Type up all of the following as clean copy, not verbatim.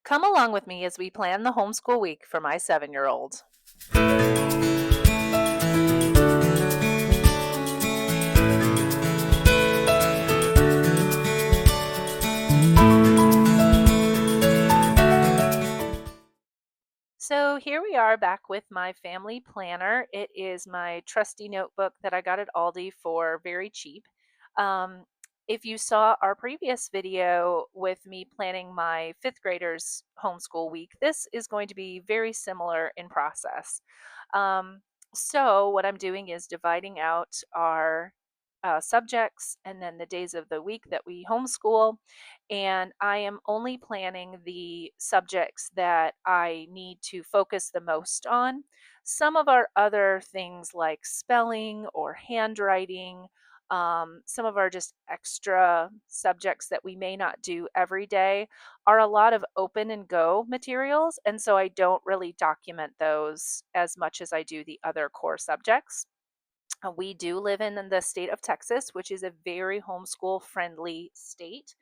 Come along with me as we plan the homeschool week for my 7-year-old. So here we are back with my family planner. It is my trusty notebook that I got at Aldi for very cheap. Um, if you saw our previous video with me planning my fifth graders homeschool week, this is going to be very similar in process. Um, so what I'm doing is dividing out our subjects and then the days of the week that we homeschool, and I am only planning the subjects that I need to focus the most on. Some of our other things like spelling or handwriting, some of our just extra subjects that we may not do every day are a lot of open and go materials. And so I don't really document those as much as I do the other core subjects. We do live in the state of Texas, which is a very homeschool friendly state,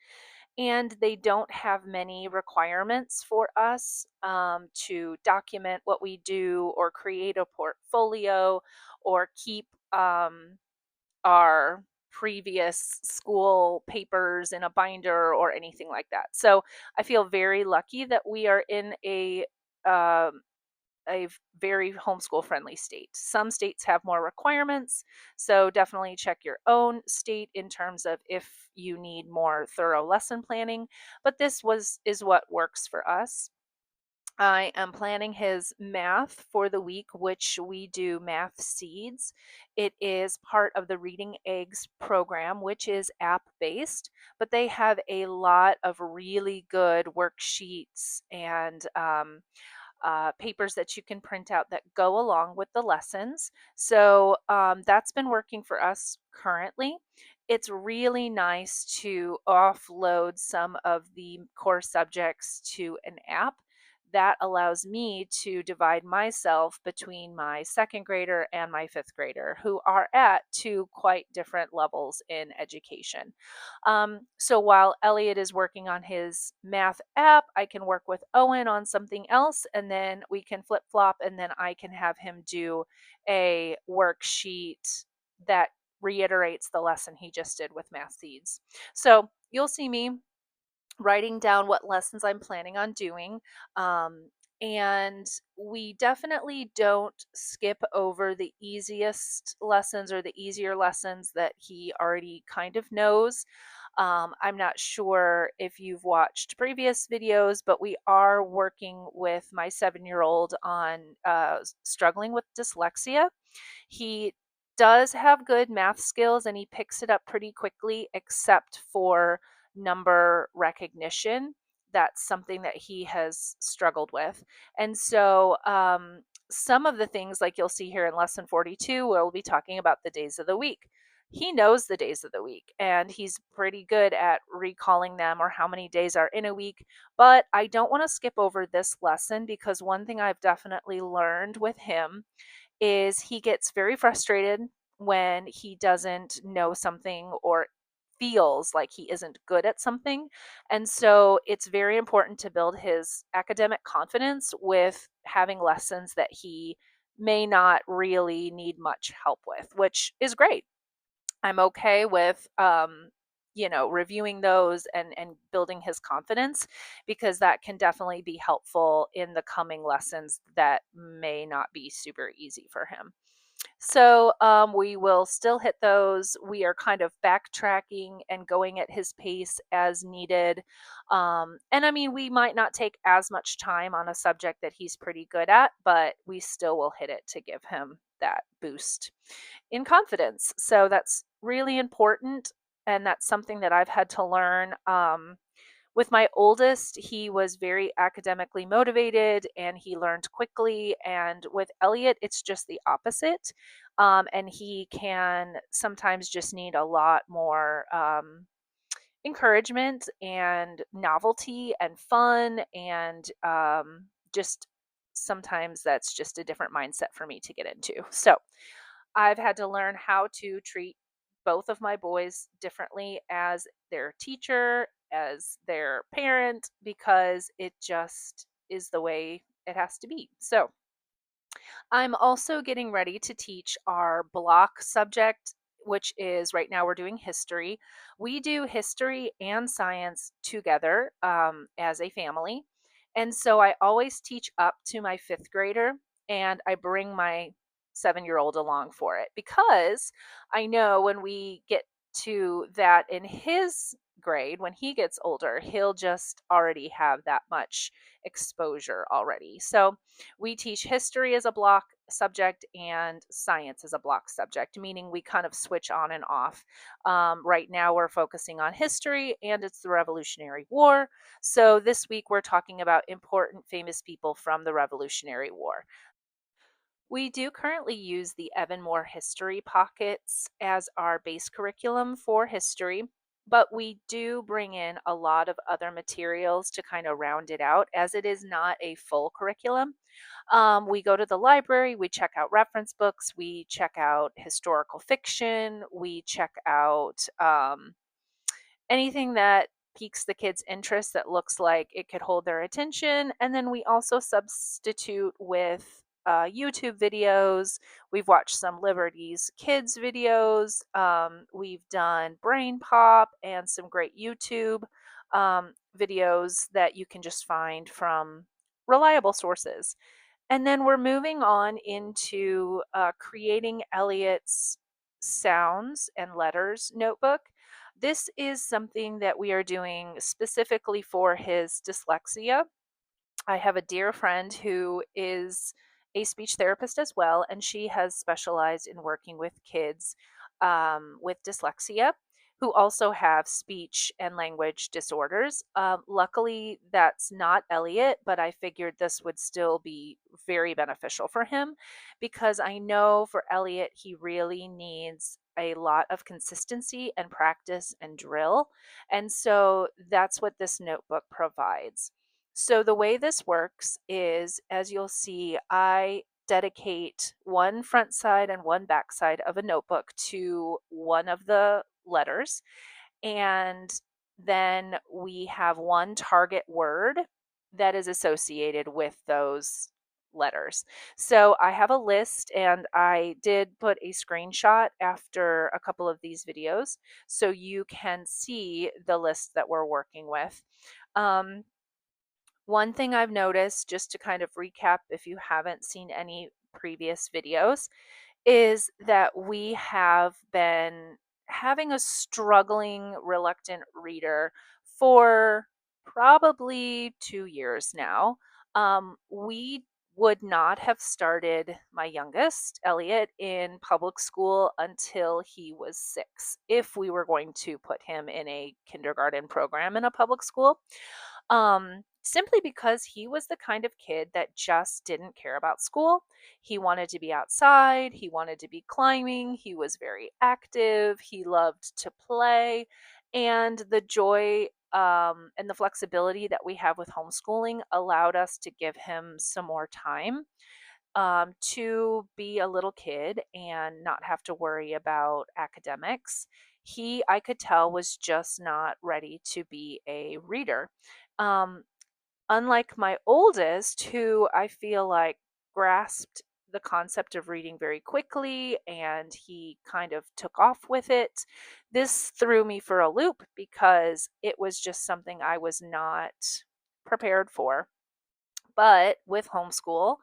and they don't have many requirements for us to document what we do or create a portfolio or keep our previous school papers in a binder or anything like that. So I feel very lucky that we are in um, a very homeschool friendly state. Some states have more requirements, so definitely check your own state in terms of if you need more thorough lesson planning, but this was is what works for us. I am planning his math for the week, which we do math seeds. It is part of the Reading Eggs program, which is app based, but they have a lot of really good worksheets and papers that you can print out that go along with the lessons. So that's been working for us currently. It's really nice to offload some of the core subjects to an app that allows me to divide myself between my second grader and my fifth grader, who are at two quite different levels in education. So while Elliot is working on his math app, I can work with Owen on something else, and then we can flip flop, and then I can have him do a worksheet that reiterates the lesson he just did with math seeds. So you'll see me writing down what lessons I'm planning on doing. Um, and we definitely don't skip over the easiest lessons or the easier lessons that he already kind of knows. I'm not sure if you've watched previous videos, but we are working with my 7-year-old on struggling with dyslexia. He does have good math skills and he picks it up pretty quickly, except for number recognition. That's something that he has struggled with. And so, some of the things, like you'll see here in lesson 42, we'll be talking about the days of the week. He knows the days of the week and he's pretty good at recalling them or how many days are in a week. But I don't want to skip over this lesson because one thing I've definitely learned with him is he gets very frustrated when he doesn't know something or feels like he isn't good at something. And so it's very important to build his academic confidence with having lessons that he may not really need much help with, which is great. I'm okay with reviewing those and building his confidence, because that can definitely be helpful in the coming lessons that may not be super easy for him. So we will still hit those. We are kind of backtracking and going at his pace as needed. And I mean, we might not take as much time on a subject that he's pretty good at, but we still will hit it to give him that boost in confidence. So that's really important. And that's something that I've had to learn. With my oldest, he was very academically motivated and he learned quickly. And with Elliot, it's just the opposite. And he can sometimes just need a lot more encouragement and novelty and fun. And just sometimes that's just a different mindset for me to get into. So I've had to learn how to treat both of my boys differently as their teacher as their parent because it just is the way it has to be. So, I'm also getting ready to teach our block subject, which is right now we're doing history. We do history and science together as a family. And so I always teach up to my fifth grader, and I bring my 7-year old along for it because I know when we get to that in his grade, when he gets older, he'll just already have that much exposure already. So we teach history as a block subject and science as a block subject, meaning we kind of switch on and off. Right now, we're focusing on history and it's the Revolutionary War. So this week, we're talking about important famous people from the Revolutionary War. We do currently use the Evan Moor History Pockets as our base curriculum for history, but we do bring in a lot of other materials to kind of round it out as it is not a full curriculum. We go to the library, we check out reference books, we check out historical fiction, we check out anything that piques the kids' interest that looks like it could hold their attention. And then we also substitute with YouTube videos. We've watched some Liberty's Kids videos. We've done Brainpop and some great YouTube videos that you can just find from reliable sources. And then we're moving on into creating Elliot's sounds and letters notebook. This is something that we are doing specifically for his dyslexia. I have a dear friend who is a speech therapist as well, and she has specialized in working with kids with dyslexia who also have speech and language disorders. Luckily, that's not Elliot, but I figured this would still be very beneficial for him because I know for Elliot, he really needs a lot of consistency and practice and drill. And so that's what this notebook provides. So the way this works is, as you'll see, I dedicate one front side and one back side of a notebook to one of the letters. And then we have one target word that is associated with those letters. So I have a list and I did put a screenshot after a couple of these videos so you can see the list that we're working with. Um, One thing I've noticed, just to kind of recap if you haven't seen any previous videos, is that we have been having a struggling, reluctant reader for probably 2 years now. We would not have started my youngest, Elliot, in public school until he was 6, if we were going to put him in a kindergarten program in a public school. Simply because he was the kind of kid that just didn't care about school. He wanted to be outside, he wanted to be climbing, he was very active, he loved to play, and the joy and the flexibility that we have with homeschooling allowed us to give him some more time to be a little kid and not have to worry about academics. He, I could tell, was just not ready to be a reader. Um, Unlike my oldest, who I feel like grasped the concept of reading very quickly and he kind of took off with it, this threw me for a loop because it was just something I was not prepared for. But with homeschool,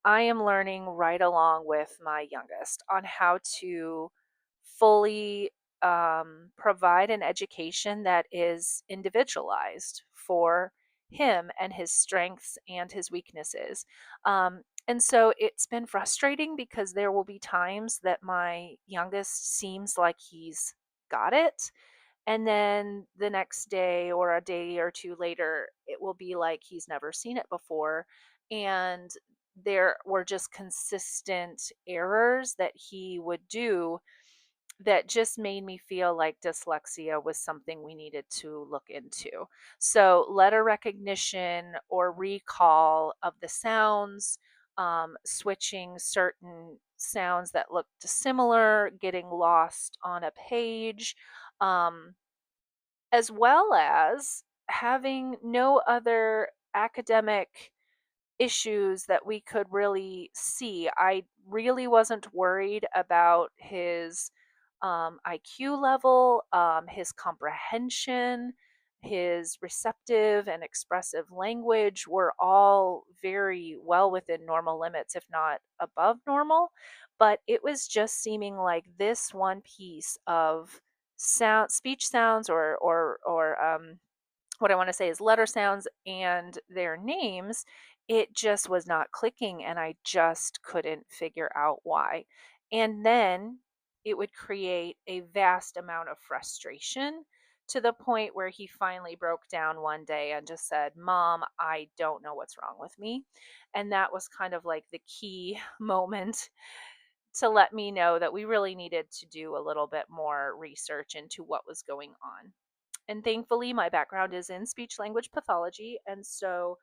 I am learning right along with my youngest on how to fully provide an education that is individualized for him and his strengths and his weaknesses. And so it's been frustrating because there will be times that my youngest seems like he's got it, and then the next day or a day or two later, it will be like he's never seen it before. And there were just consistent errors that he would do that just made me feel like dyslexia was something we needed to look into. So, letter recognition or recall of the sounds, switching certain sounds that looked similar, getting lost on a page. Um, as well as having no other academic issues that we could really see. I really wasn't worried about his IQ level, his comprehension, his receptive and expressive language were all very well within normal limits, if not above normal. But it was just seeming like this one piece of speech sounds, or what I want to say is letter sounds and their names, it just was not clicking and I just couldn't figure out why. And then it would create a vast amount of frustration to the point where he finally broke down one day and just said, "Mom, I don't know what's wrong with me." And that was kind of like the key moment to let me know that we really needed to do a little bit more research into what was going on. And thankfully, my background is in speech language pathology. And so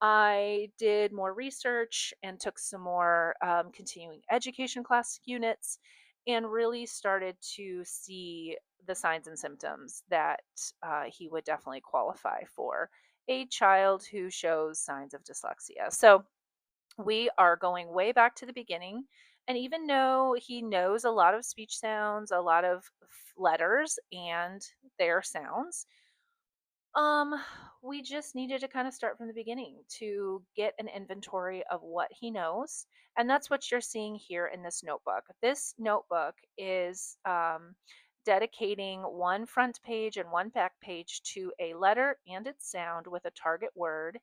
I did more research and took some more continuing education class units and really started to see the signs and symptoms that he would definitely qualify for a child who shows signs of dyslexia. So we are going way back to the beginning. And even though he knows a lot of speech sounds, a lot of letters and their sounds, um, we just needed to kind of start from the beginning to get an inventory of what he knows. And that's what you're seeing here in this notebook. This notebook is dedicating one front page and one back page to a letter and its sound with a target word.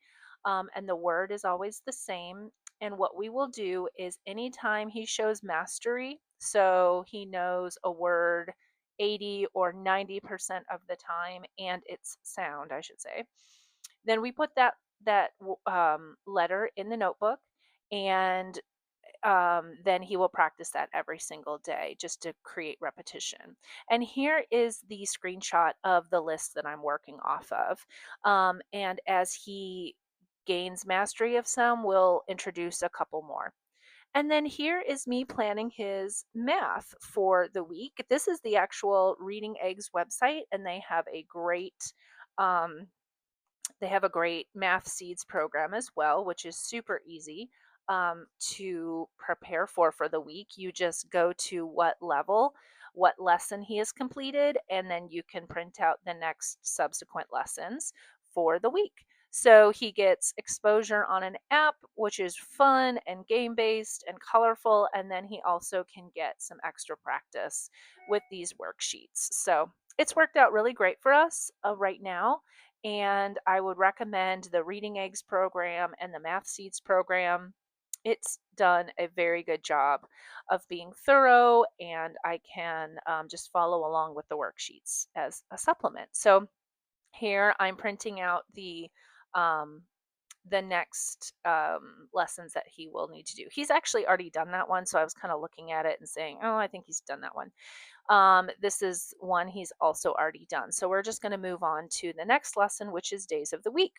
And the word is always the same. And what we will do is anytime he shows mastery, so he knows a word 80 or 90% of the time and its sound, I should say, then we put that letter in the notebook, and then he will practice that every single day just to create repetition. And here is the screenshot of the list that I'm working off of. And as he gains mastery of some, we'll introduce a couple more. And then here is me planning his math for the week. This is the actual Reading Eggs website, and um, they have a great math seeds program as well, which is super easy to prepare for the week. You just go to what level, what lesson he has completed, and then you can print out the next subsequent lessons for the week. So he gets exposure on an app, which is fun and game based and colorful. And then he also can get some extra practice with these worksheets. So it's worked out really great for us right now. And I would recommend the Reading Eggs program and the Math Seeds program. It's done a very good job of being thorough, and I can just follow along with the worksheets as a supplement. So here I'm printing out um, the next lessons that he will need to do. He's actually already done that one, so I was kind of looking at it and saying, "Oh, I think he's done that one." This is one he's also already done. So we're just going to move on to the next lesson, which is days of the week.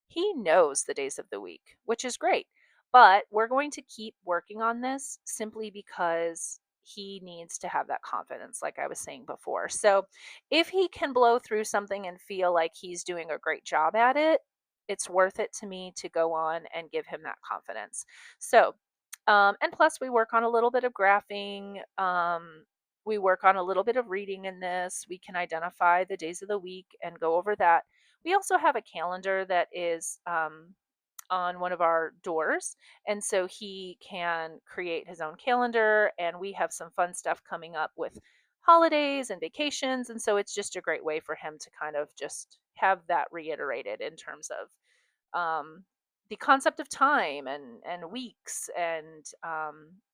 He knows the days of the week, which is great. But we're going to keep working on this simply because he needs to have that confidence, like I was saying before. So if he can blow through something and feel like he's doing a great job at it, it's worth it to me to go on and give him that confidence. So, and plus, we work on a little bit of graphing. We work on a little bit of reading in this. We can identify the days of the week and go over that. We also have a calendar that is on one of our doors. And so he can create his own calendar. And we have some fun stuff coming up with holidays and vacations. And so it's just a great way for him to kind of just have that reiterated in terms of the concept of time and weeks and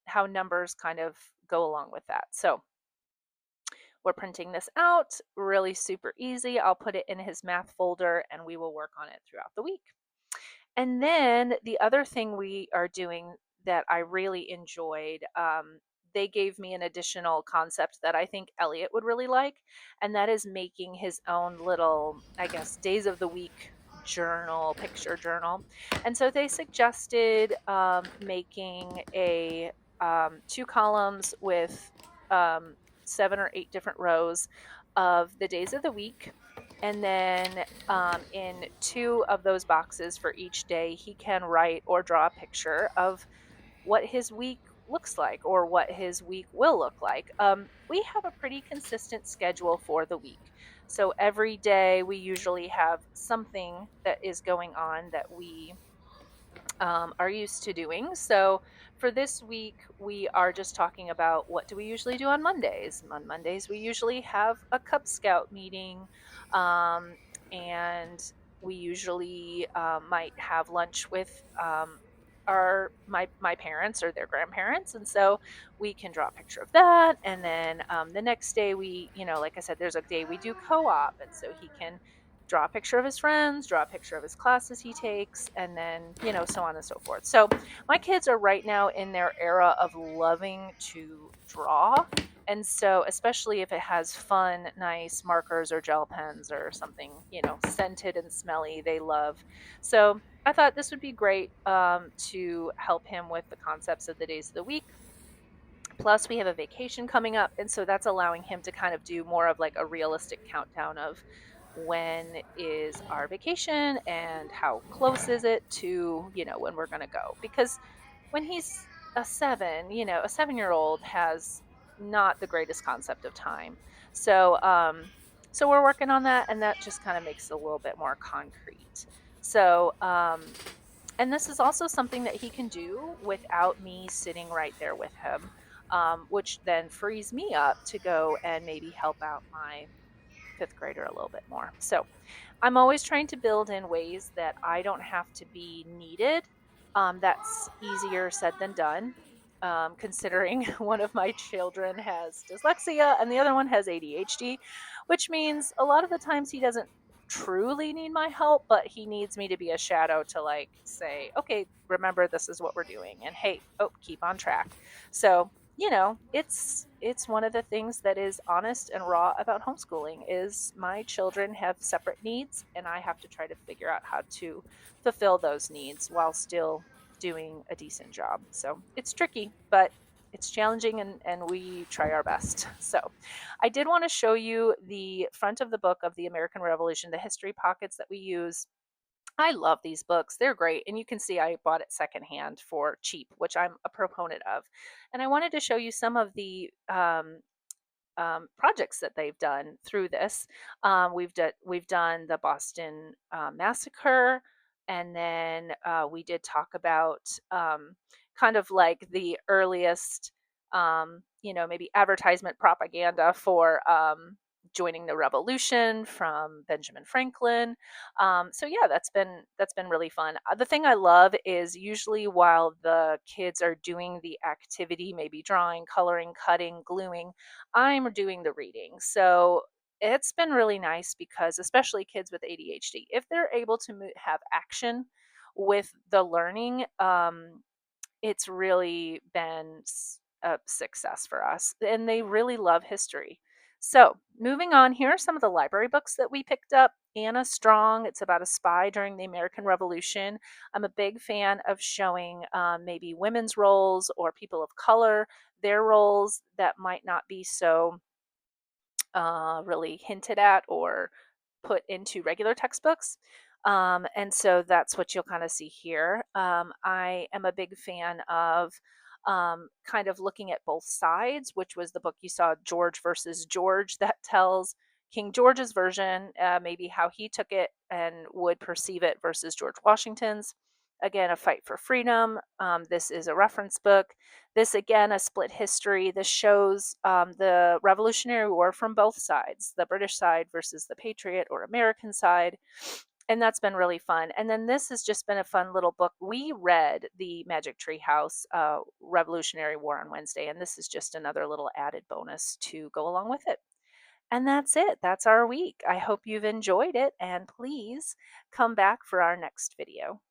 how numbers kind of go along with that. So we're printing this out, really super easy. I'll put it in his math folder and we will work on it throughout the week. And then the other thing we are doing that I really enjoyed, they gave me an additional concept that I think Elliot would really like, and that is making his own little, I guess, days of the week journal, picture journal. And so they suggested making a 2 columns with 7 or 8 different rows of the days of the week, And then in two of those boxes for each day, he can write or draw a picture of what his week looks like or what his week will look like. We have a pretty consistent schedule for the week. So every day we usually have something that is going on that we are used to doing. So for this week, we are just talking about what do we usually do on Mondays. On Mondays, we usually have a Cub Scout meeting, and we usually might have lunch with my parents or their grandparents, and so we can draw a picture of that. And then the next day, we, like I said, there's a day we do co-op, and so he can draw a picture of his friends, draw a picture of his classes he takes, and then, so on and so forth. So my kids are right now in their era of loving to draw. And so, especially if it has fun, nice markers or gel pens or something, scented and smelly, they love. So I thought this would be great to help him with the concepts of the days of the week. Plus, we have a vacation coming up. And so that's allowing him to kind of do more of like a realistic countdown of when is our vacation and how close is it to, when we're going to go. Because when he's a 7-year old has not the greatest concept of time. So we're working on that, and that just kind of makes it a little bit more concrete. So, and this is also something that he can do without me sitting right there with him, which then frees me up to go and maybe help out my fifth grader a little bit more. So I'm always trying to build in ways that I don't have to be needed. That's easier said than done, considering one of my children has dyslexia and the other one has ADHD, which means a lot of the times he doesn't truly need my help, but he needs me to be a shadow to like say, okay, remember this is what we're doing, and hey, oh, keep on track. So it's one of the things that is honest and raw about homeschooling is my children have separate needs, and I have to try to figure out how to fulfill those needs while still doing a decent job. So it's tricky, but it's challenging, and we try our best. So I did want to show you the front of the book of the American Revolution, the history pockets that we use. I love these books. They're great. And you can see I bought it secondhand for cheap, which I'm a proponent of. And I wanted to show you some of the projects that they've done through this. We've done the Boston Massacre, and then we did talk about kind of like the earliest, maybe advertisement propaganda for joining the revolution from Benjamin Franklin. So yeah, that's been really fun. The thing I love is usually while the kids are doing the activity, maybe drawing, coloring, cutting, gluing, I'm doing the reading. So it's been really nice because, especially kids with ADHD, if they're able to have action with the learning, it's really been a success for us. And they really love history. So, moving on, here are some of the library books that we picked up. Anna Strong, it's about a spy during the American Revolution. I'm a big fan of showing maybe women's roles or people of color, their roles that might not be so really hinted at or put into regular textbooks. And so that's what you'll kind of see here. I am a big fan of kind of looking at both sides, which was the book you saw, George versus George, that tells King George's version, maybe how he took it and would perceive it versus George Washington's. Again, a fight for freedom. This is a reference book. This, again, a split history. This shows the Revolutionary War from both sides, the British side versus the Patriot or American side. And that's been really fun. And then this has just been a fun little book. We read the Magic Tree House Revolutionary War on Wednesday, and this is just another little added bonus to go along with it. And that's it. That's our week. I hope you've enjoyed it, and please come back for our next video.